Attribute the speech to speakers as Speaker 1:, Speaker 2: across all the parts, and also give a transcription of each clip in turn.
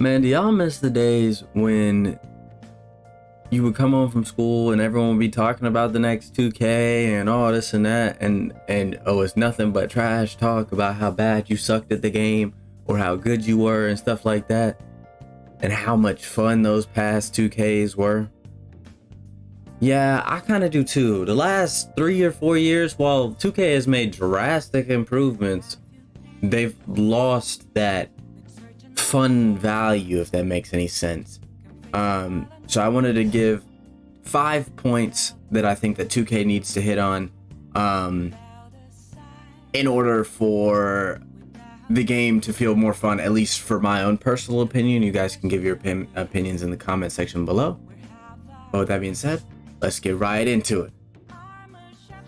Speaker 1: Man, do y'all miss the days when you would come home from school and everyone would be talking about the next 2K and all this and that and oh, it's nothing but trash talk about how bad you sucked at the game or how good you were and stuff like that, and how much fun those past 2Ks were? Yeah, I kind of do too. The last 3 or 4 years, while 2K has made drastic improvements, they've lost that fun value, if that makes any sense. So I wanted to give 5 points that I think that 2K needs to hit on in order for the game to feel more fun, at least for my own personal opinion. You guys can give your opinions in the comment section below. But with that being said, let's get right into it.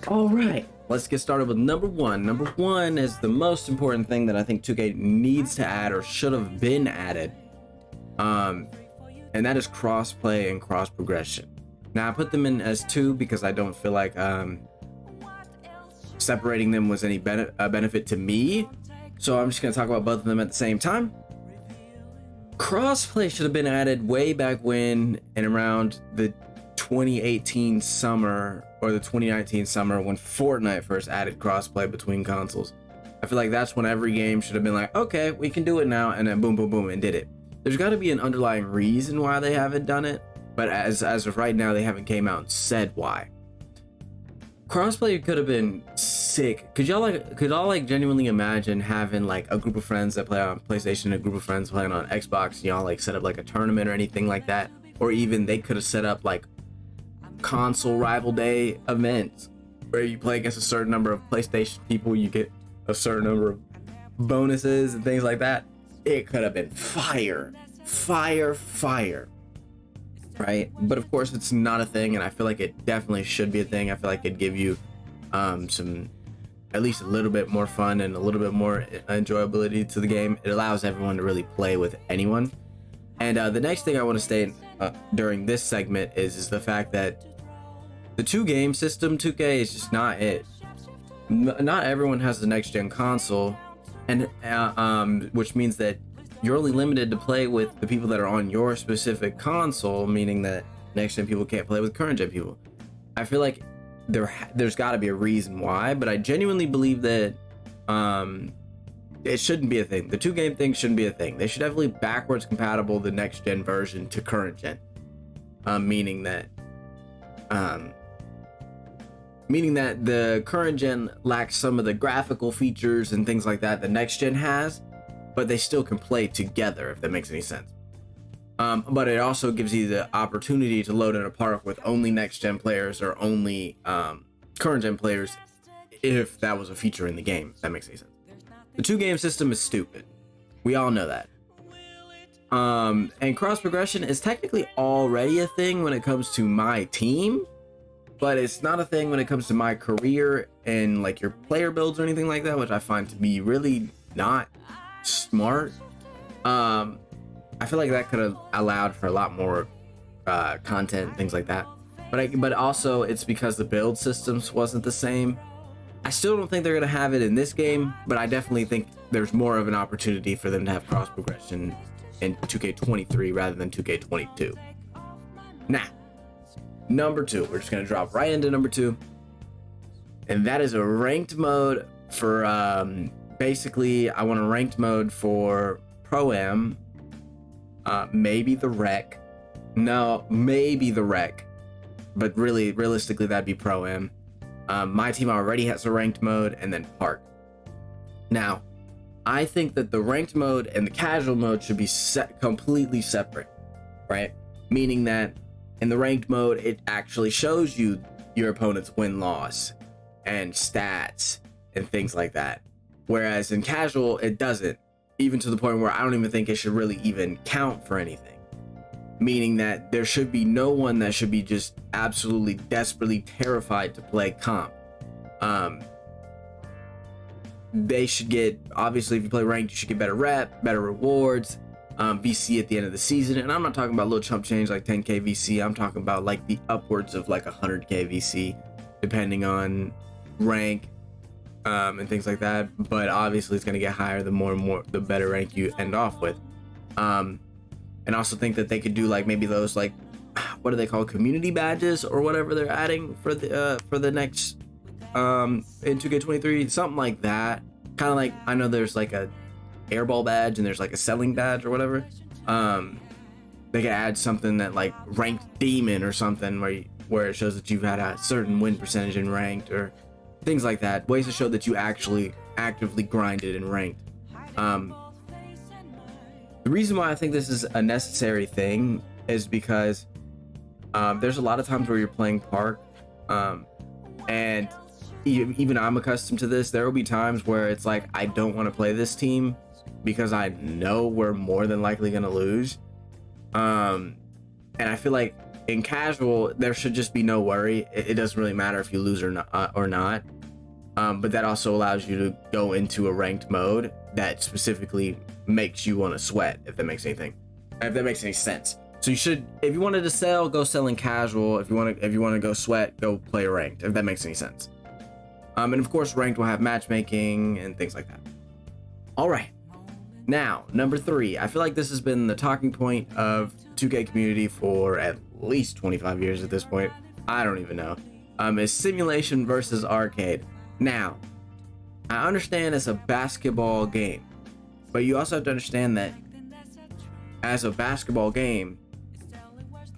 Speaker 1: All right, let's get started with number one. Number one is the most important thing that I think 2K needs to add or should have been added. And that is crossplay and cross progression. Now I put them in as two because I don't feel like separating them was any benefit to me. So I'm just gonna talk about both of them at the same time. Crossplay should have been added way back when, and around the 2018 summer or the 2019 summer, when Fortnite first added crossplay between consoles. I feel like that's when every game should have been like, okay, we can do it now, and then boom, boom, boom, and did it. There's got to be an underlying reason why they haven't done it, but as of right now, they haven't came out and said why. Crossplay could have been sick. Could y'all genuinely imagine having like a group of friends that play on PlayStation and a group of friends playing on Xbox, and y'all like set up like a tournament or anything like that? Or even they could have set up like console rival day events where you play against a certain number of PlayStation people, you get a certain number of bonuses and things like that. It could have been fire, right? But of course it's not a thing, and I feel like it definitely should be a thing. I feel like it'd give you some, at least a little bit more fun and a little bit more enjoyability to the game. It allows everyone to really play with anyone. And the next thing I want to state during this segment is the fact that the two game system 2K is just not it. Not everyone has the next gen console, and which means that you're only limited to play with the people that are on your specific console, meaning that next gen people can't play with current gen people. I feel like there's got to be a reason why, but I genuinely believe that it shouldn't be a thing. The two game thing shouldn't be a thing. They should definitely backwards compatible the next gen version to current gen, meaning that the current gen lacks some of the graphical features and things like that the next gen has, but they still can play together, if that makes any sense. But it also gives you the opportunity to load in a park with only next gen players or only current gen players, if that was a feature in the game, if that makes any sense. The two game system is stupid. We all know that. And cross progression is technically already a thing when it comes to my team, but it's not a thing when it comes to my career and like your player builds or anything like that, which I find to be really not smart. I feel like that could have allowed for a lot more content, things like that. But also it's because the build systems wasn't the same. I still don't think they're gonna have it in this game, but I definitely think there's more of an opportunity for them to have cross progression in 2K23 rather than 2K22. Now, number two, we're just gonna drop right into number two, and that is a ranked mode for basically I want a ranked mode for Pro-Am, maybe the Rec. No, maybe the Rec, but really realistically that'd be Pro-Am. My team already has a ranked mode, and then Park. Now, I think that the ranked mode and the casual mode should be completely separate, right? Meaning that in the ranked mode, it actually shows you your opponent's win-loss and stats and things like that. Whereas in casual, it doesn't, even to the point where I don't even think it should really even count for anything. Meaning that there should be no one that should be just absolutely desperately terrified to play comp. They should get, obviously if you play ranked, you should get better rep, better rewards, VC at the end of the season. And I'm not talking about little chump change like 10k VC. I'm talking about like the upwards of like 100k VC, depending on rank and things like that. But obviously it's going to get higher the more and more, the better rank you end off with. and also think that they could do like maybe those like what do they call community badges or whatever they're adding for the next in 2K23, something like that. Kind of like, I know there's like a airball badge and there's like a selling badge or whatever. They could add something that like ranked demon or something where it shows that you've had a certain win percentage in ranked or things like that, ways to show that you actually actively grinded and ranked. The reason why I think this is a necessary thing is because there's a lot of times where you're playing Park, and even I'm accustomed to this. There will be times where it's like I don't want to play this team because I know we're more than likely gonna lose. And I feel like in casual there should just be no worry. It doesn't really matter if you lose or not. But that also allows you to go into a ranked mode that specifically makes you want to sweat, if that makes any sense. So you should, if you wanted to sell, go sell in casual. If you want to go sweat, go play ranked, if that makes any sense. And of course, ranked will have matchmaking and things like that. All right. Now, number 3. I feel like this has been the talking point of 2K community for at least 25 years at this point. I don't even know. Is simulation versus arcade. Now, I understand it's a basketball game, but you also have to understand that as a basketball game,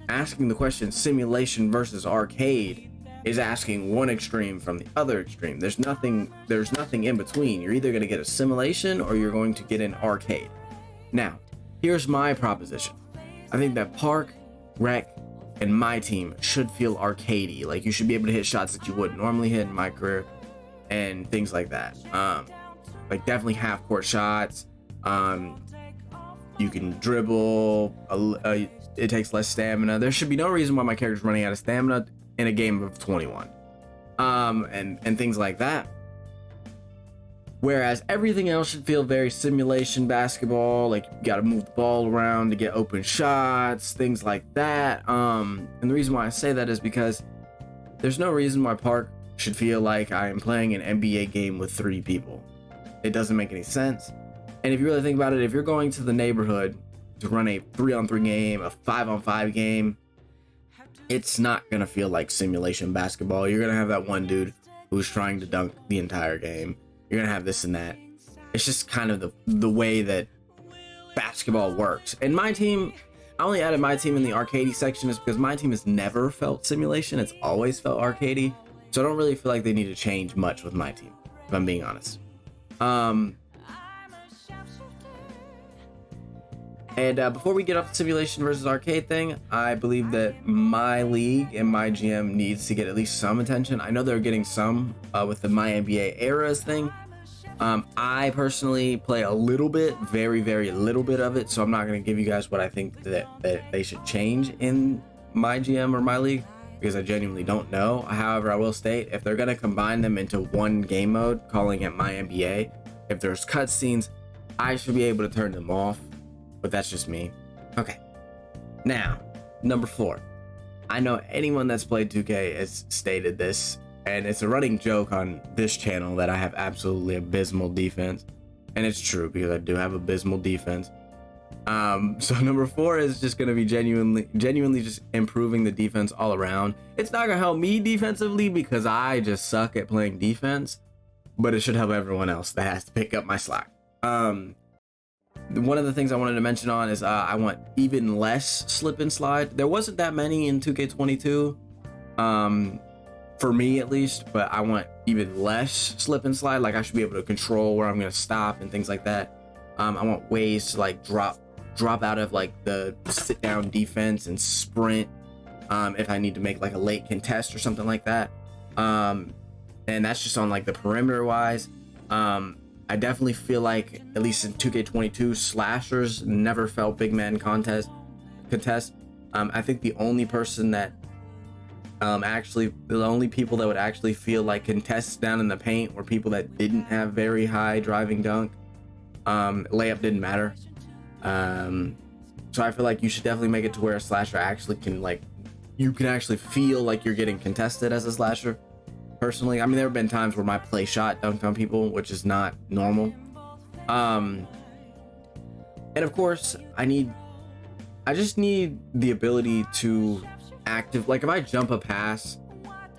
Speaker 1: asking the question simulation versus arcade is asking one extreme from the other extreme. There's nothing in between. You're either going to get a simulation or you're going to get an arcade. Now, here's my proposition. I think that Park, Rec, and my team should feel arcadey. Like you should be able to hit shots that you wouldn't normally hit in my career and things like that. Like definitely half court shots. You can dribble. It takes less stamina. There should be no reason why my character's running out of stamina in a game of 21. And things like that. Whereas everything else should feel very simulation basketball, like you gotta move the ball around to get open shots, things like that. And the reason why I say that is because there's no reason why Park should feel like I am playing an NBA game with 3 people. It doesn't make any sense. And if you really think about it, if you're going to the neighborhood to run a 3-on-3 game, a 5-on-5 game, it's not gonna feel like simulation basketball. You're gonna have that one dude who's trying to dunk the entire game. You're gonna have this and that. It's just kind of the way that basketball works. And my team, I only added my team in the arcadey section is because my team has never felt simulation. It's always felt arcadey. So I don't really feel like they need to change much with my team, if I'm being honest. And before we get off the simulation versus arcade thing, I believe that my league and my GM needs to get at least some attention. I know they're getting some with the My NBA Eras thing. I personally play a little bit, very, very little bit of it, so I'm not going to give you guys what I think that they should change in my GM or my league, because I genuinely don't know. However, I will state, if they're going to combine them into one game mode, calling it My NBA, if there's cutscenes, I should be able to turn them off. But that's just me. Okay. Now, number 4. I know anyone that's played 2K has stated this, and it's a running joke on this channel that I have absolutely abysmal defense. And it's true, because I do have abysmal defense. So number 4 is just going to be genuinely just improving the defense all around. It's not going to help me defensively because I just suck at playing defense, but it should help everyone else that has to pick up my slack. One of the things I wanted to mention on is I want even less slip and slide. There wasn't that many in 2K22, for me at least, but I want even less slip and slide. Like I should be able to control where I'm going to stop and things like that. I want ways to like drop out of like the sit down defense and sprint if I need to make like a late contest or something like that. And that's just on like the perimeter wise. I definitely feel like, at least in 2K22, slashers never felt big man contest. I think the only person that the only people that would actually feel like contests down in the paint were people that didn't have very high driving dunk. Layup didn't matter. So I feel like you should definitely make it to where a slasher actually can you can actually feel like you're getting contested as a slasher. Personally, I mean, there have been times where my play shot dunked on people, which is not normal. And of course, I need I just need the ability to active, like if I jump a pass,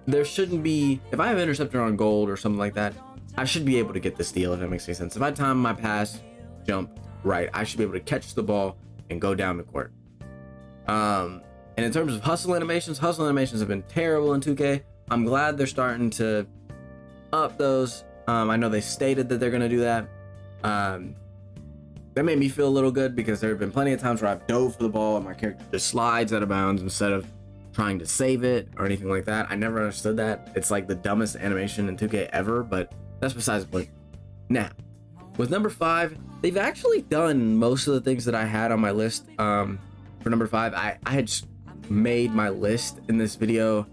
Speaker 1: there shouldn't be, if I have interceptor on gold or something like that, I should be able to get the steal, if that makes any sense. If I time my pass, jump right, I should be able to catch the ball and go down the court. And in terms of hustle animations have been terrible in 2K. I'm glad they're starting to up those. I know they stated that they're going to do that. That made me feel a little good because there have been plenty of times where I've dove for the ball and my character just slides out of bounds instead of trying to save it or anything like that. I never understood that. It's like the dumbest animation in 2K ever, but that's besides the point. Now, with number 5, they've actually done most of the things that I had on my list. For number 5, I had just made my list in this video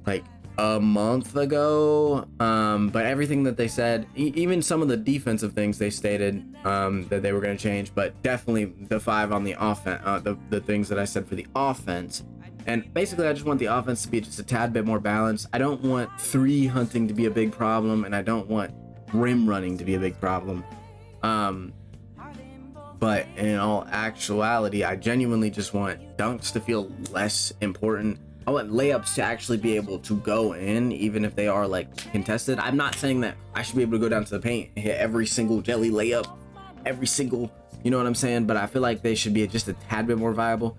Speaker 1: like a month ago, but everything that they said, even some of the defensive things they stated that they were going to change, but definitely the 5 on the offense, the things that I said for the offense. And basically I just want the offense to be just a tad bit more balanced. I don't want 3 hunting to be a big problem, and I don't want rim running to be a big problem. But in all actuality, I genuinely just want dunks to feel less important. I want layups to actually be able to go in, even if they are like contested. I'm not saying that I should be able to go down to the paint and hit every single jelly layup, every single, you know what I'm saying? But I feel like they should be just a tad bit more viable.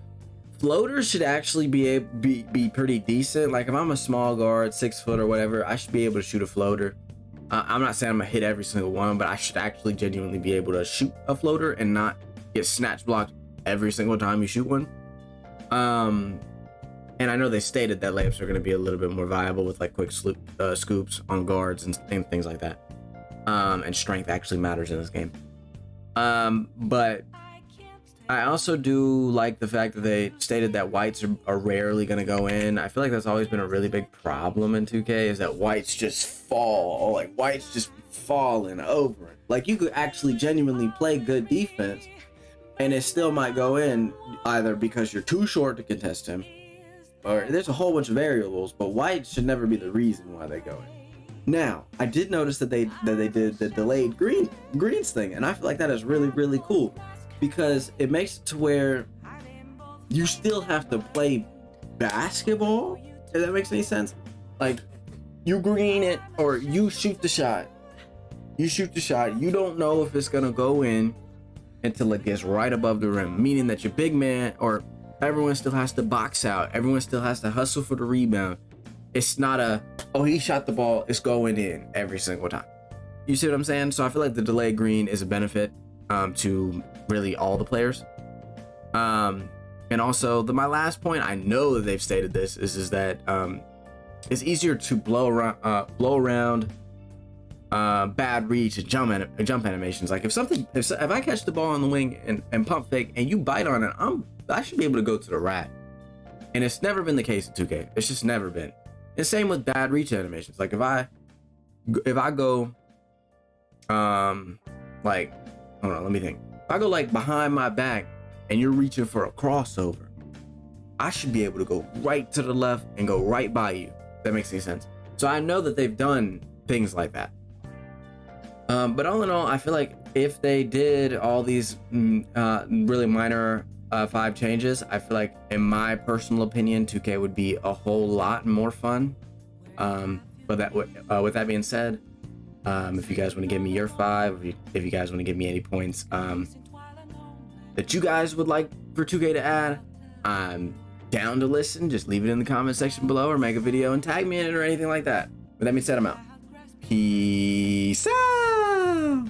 Speaker 1: Floaters should actually be pretty decent. Like if I'm a small guard, 6 foot or whatever, I should be able to shoot a floater. I'm not saying I'm gonna hit every single one, but I should actually genuinely be able to shoot a floater and not get snatch blocked every single time you shoot one. And I know they stated that layups are going to be a little bit more viable with like quick scoops on guards and things like that. And strength actually matters in this game. But I also do like the fact that they stated that whites are rarely going to go in. I feel like that's always been a really big problem in 2K, is that whites just fall. Like whites just falling over it. Like you could actually genuinely play good defense and it still might go in, either because you're too short to contest him, or there's a whole bunch of variables, but white should never be the reason why they go in. Now, I did notice that they did the delayed greens thing, and I feel like that is really, really cool, because it makes it to where you still have to play basketball, if that makes any sense. Like, you green it, or you shoot the shot. You shoot the shot, you don't know if it's gonna go in until it gets right above the rim, meaning that your big man, or everyone still has to box out, everyone still has to hustle for the rebound. It's not a, oh, he shot the ball, it's going in every single time. You see what I'm saying? So I feel like the delayed green is a benefit to really all the players. And also my last point, I know that they've stated this, is that it's easier to blow around bad reach and jump animations. Like if I catch the ball on the wing and pump fake and you bite on it, I should be able to go to the rack. And it's never been the case in 2K. It's just never been. And same with bad reach animations. Like if I go like, hold on, let me think. If I go like behind my back and you're reaching for a crossover, I should be able to go right to the left and go right by you. If that makes any sense. So I know that they've done things like that. But all in all, I feel like if they did all these really minor 5 changes, I feel like, in my personal opinion, 2K would be a whole lot more fun. But with that being said, if you guys want to give me your 5, if you guys want to give me any points that you guys would like for 2K to add, I'm down to listen. Just leave it in the comment section below, or make a video and tag me in it or anything like that. With that being said, I'm out. Peace out.